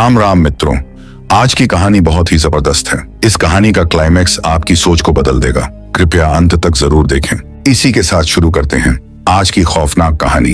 राम राम मित्रों, आज की कहानी बहुत ही जबरदस्त है। इस कहानी का क्लाइमैक्स आपकी सोच को बदल देगा। कृपया अंत तक जरूर देखें। इसी के साथ शुरू करते हैं आज की खौफनाक कहानी।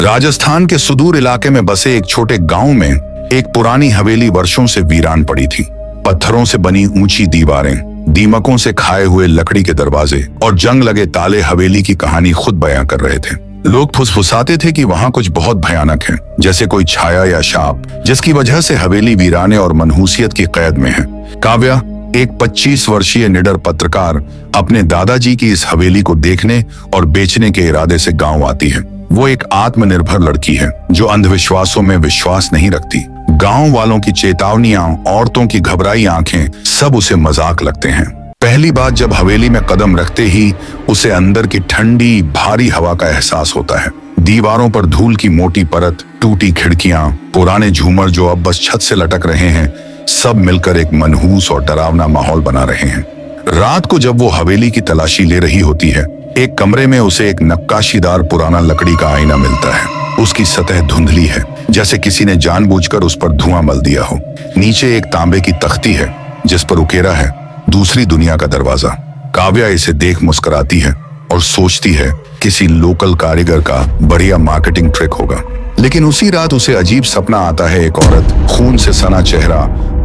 राजस्थान के सुदूर इलाके में बसे एक छोटे गांव में एक पुरानी हवेली वर्षों से वीरान पड़ी थी। पत्थरों से बनी ऊंची दीवारें, दीमकों से खाए हुए लकड़ी के दरवाजे और जंग लगे ताले हवेली की कहानी खुद बयां कर रहे थे। लोग फुसफुसाते थे कि वहां कुछ बहुत भयानक है, जैसे कोई छाया या शाप, जिसकी वजह से हवेली वीराने और मनहूसियत की कैद में है। काव्या, एक 25 वर्षीय निडर पत्रकार, अपने दादाजी की इस हवेली को देखने और बेचने के इरादे से गांव आती है। वो एक आत्मनिर्भर लड़की है जो अंधविश्वासों में विश्वास नहीं रखती। गांव वालों की चेतावनियां, औरतों की घबराई आंखें, सब उसे मजाक लगते हैं। पहली बात, जब हवेली में कदम रखते ही उसे अंदर की ठंडी भारी हवा का एहसास होता है। दीवारों पर धूल की मोटी परत, टूटी खिड़कियां, पुराने झूमर जो अब बस छत से लटक रहे हैं, सब मिलकर एक मनहूस और डरावना माहौल बना रहे हैं। रात को जब वो हवेली की तलाशी ले रही होती है, एक कमरे में उसे एक नक्काशीदार पुराना लकड़ी का आईना मिलता है। उसकी सतह धुंधली है, जैसे किसी ने जानबूझकर उस पर धुआं मल दिया हो। नीचे एक तांबे की तख्ती है जिस पर उकेरा है दूसरी दुनिया का दरवाजा। काव्या इसे देख मुस्कुराती है और सोचती है किसी लोकल कारीगर का बढ़िया मार्केटिंग ट्रिक होगा। लेकिन उसी रात उसे अजीब सपना आता है। एक औरत, खून से सना चेहरा,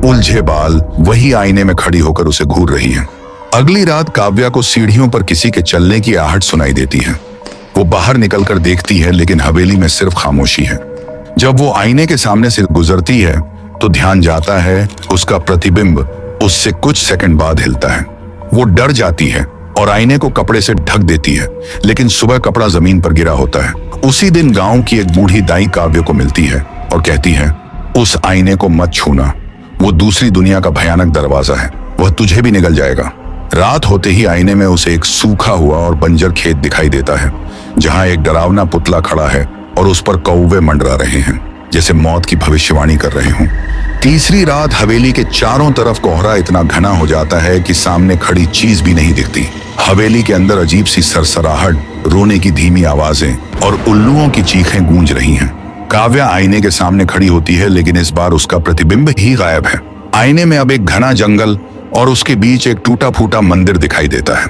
उलझे बाल, वही आईने में खड़ी होकर उसे घूर रही है। अगली रात काव्या को सीढ़ियों पर किसी के चलने की आहट सुनाई देती है। वो बाहर निकलकर देखती है, लेकिन हवेली में सिर्फ खामोशी है। जब वो आईने के सामने से गुजरती है तो ध्यान जाता है उसका प्रतिबिंब उससे कुछ सेकंड बाद हिलता है। वो डर जाती है और आईने को कपड़े से ढक देती है, लेकिन सुबह कपड़ा जमीन पर गिरा होता है। उसी दिन गांव की एक बूढ़ी दाई काव्य को मिलती है और कहती है, उस आईने को मत छूना, वो दूसरी दुनिया का भयानक दरवाजा है, वह तुझे भी निगल जाएगा। रात होते ही आईने में उसे एक सूखा हुआ और बंजर खेत दिखाई देता है, जहां एक डरावना पुतला खड़ा है और उस पर कौवे मंडरा रहे हैं, जैसे मौत की भविष्यवाणी कर रहे हों। तीसरी रात हवेली के चारों तरफ कोहरा इतना घना हो जाता है कि सामने खड़ी चीज भी नहीं दिखती। हवेली के अंदर अजीब सी सरसराहट, रोने की धीमी आवाजें और उल्लुओं की चीखें गूंज रही हैं। काव्या आईने के सामने खड़ी होती है, लेकिन इस बार उसका प्रतिबिंब ही गायब है। आईने में अब एक घना जंगल और उसके बीच एक टूटा फूटा मंदिर दिखाई देता है।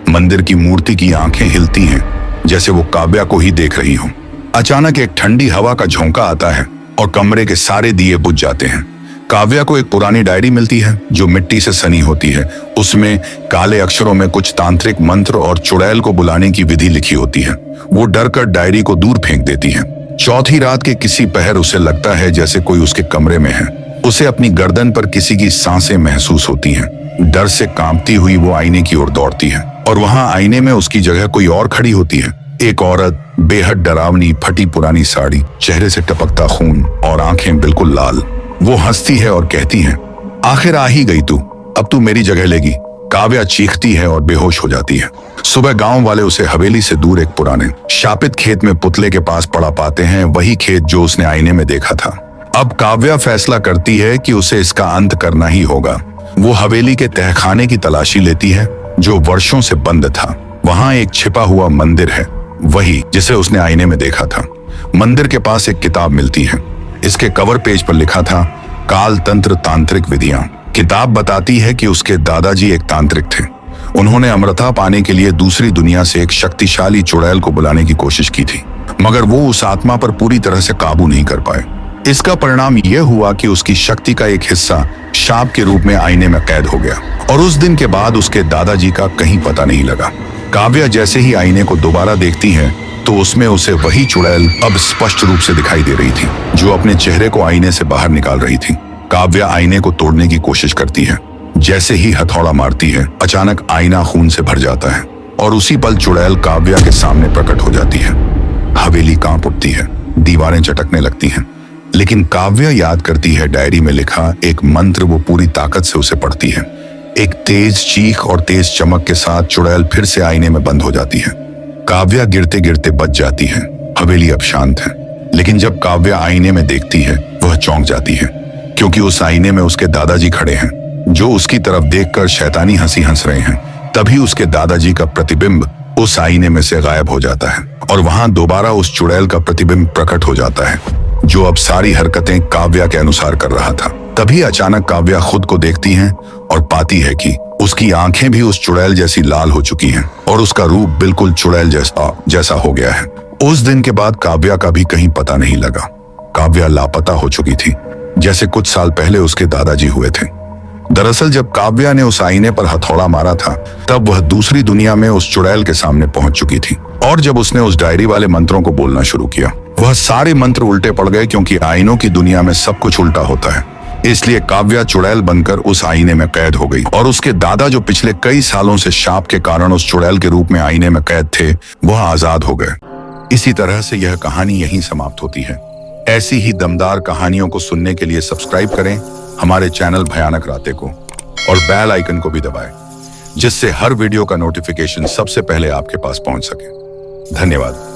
मंदिर की मूर्ति की आंखें हिलती हैं, जैसे वो काव्या को ही देख रही हो। अचानक एक ठंडी हवा का झोंका आता है और कमरे के सारे दिए बुझ जाते हैं। काव्या को एक पुरानी डायरी मिलती है जो मिट्टी से सनी होती है। उसमें काले अक्षरों में कुछ तांत्रिक मंत्र और चुड़ैल को बुलाने की विधि लिखी होती है। वो डरकर डायरी को दूर फेंक देती है। चौथी रात के किसी पहर उसे लगता है जैसे कोई उसके कमरे में है। उसे अपनी गर्दन पर किसी की सांसें महसूस होती हैं। डर से कांपती हुई वो आईने की ओर दौड़ती है और वहां आईने में उसकी जगह कोई और खड़ी होती है। एक औरत, बेहद डरावनी, फटी पुरानी साड़ी, चेहरे से टपकता खून और आंखें बिल्कुल लाल। वो हंसती है और कहती है, आखिर आ ही गई तू, अब तू मेरी जगह लेगी। काव्या चीखती है और बेहोश हो जाती है। सुबह गांव वाले उसे हवेली से दूर एक पुराने शापित खेत में पुतले के पास पड़ा पाते हैं, वही खेत जो उसने आईने में देखा था। अब काव्या फैसला करती है कि उसे इसका अंत करना ही होगा। वो हवेली के तहखाने की तलाशी लेती है जो वर्षों से बंद था। वहां एक छिपा हुआ मंदिर है, वही जिसे उसने आईने में देखा था। मंदिर के पास एक किताब मिलती है। इसके कवर पेज पर लिखा था, काल तंत्र तांत्रिक विधियां। किताब बताती है कि उसके दादाजी एक तांत्रिक थे। उन्होंने अमरता पाने के लिए दूसरी दुनिया से एक शक्तिशाली चुड़ैल को बुलाने की कोशिश की थी, मगर वो उस आत्मा पर पूरी तरह से काबू नहीं कर पाए। इसका परिणाम यह हुआ कि उसकी शक्ति का एक हिस्सा शाप के रूप में आईने में कैद हो गया और उस दिन के बाद उसके दादाजी का कहीं पता नहीं लगा। काव्या जैसे ही आईने को दोबारा देखती है तो उसमें उसे वही चुड़ैल अब स्पष्ट रूप से दिखाई दे रही थी, जो अपने चेहरे को आईने से बाहर निकाल रही थी। काव्या आईने को तोड़ने की कोशिश करती है। जैसे ही हथौड़ा मारती है, अचानक आईना खून से भर जाता है और उसी पल चुड़ैल काव्या के सामने प्रकट हो जाती है। हवेली कांप उठती है, दीवारें चटकने लगती हैं, लेकिन काव्या याद करती है डायरी में लिखा एक मंत्र। वो पूरी ताकत से उसे पढ़ती है। एक तेज चीख और तेज चमक के साथ चुड़ैल फिर से आईने में बंद हो जाती है। काव्या गिरते गिरते बच जाती है। हवेली अब शांत है, लेकिन जब काव्या आईने में देखती है वह चौंक जाती है, क्योंकि उस आईने में उसके दादाजी खड़े हैं, जो उसकी तरफ देखकर शैतानी हंसी हंस रहे हैं। तभी उसके दादाजी का प्रतिबिंब उस आईने में से गायब हो जाता है और वहां दोबारा उस चुड़ैल का प्रतिबिंब प्रकट हो जाता है। जो अब सारी हरकतें काव्या के अनुसार कर रहा था। तभी अचानक काव्या खुद को देखती है और पाती है कि उसकी आंखें भी उस चुड़ैल जैसी लाल हो चुकी हैं और उसका रूप बिल्कुल चुड़ैल जैसा हो गया है। उस दिन के बाद काव्या का भी कहीं पता नहीं लगा। काव्या लापता हो चुकी थी, जैसे कुछ साल पहले उसके दादाजी हुए थे। दरअसल जब काव्या ने उस आईने पर हथौड़ा मारा था, तब वह दूसरी दुनिया में उस चुड़ैल के सामने पहुंच चुकी थी। और जब उसने उस डायरी वाले मंत्रों को बोलना शुरू किया, वह सारे मंत्र उल्टे पड़ गए, क्योंकि आईनों की दुनिया में सब कुछ उल्टा होता है। इसलिए काव्या चुड़ैल बनकर उस आईने में कैद हो गई और उसके दादा, जो पिछले कई सालों से शाप के कारण उस चुड़ैल के रूप में आईने में कैद थे, वह आजाद हो गए। इसी तरह से यह कहानी यहीं समाप्त होती है। ऐसी ही दमदार कहानियों को सुनने के लिए सब्सक्राइब करें हमारे चैनल भयानक रातें को और बेल आइकन को भी दबाएं, जिससे हर वीडियो का नोटिफिकेशन सबसे पहले आपके पास पहुंच सके। धन्यवाद।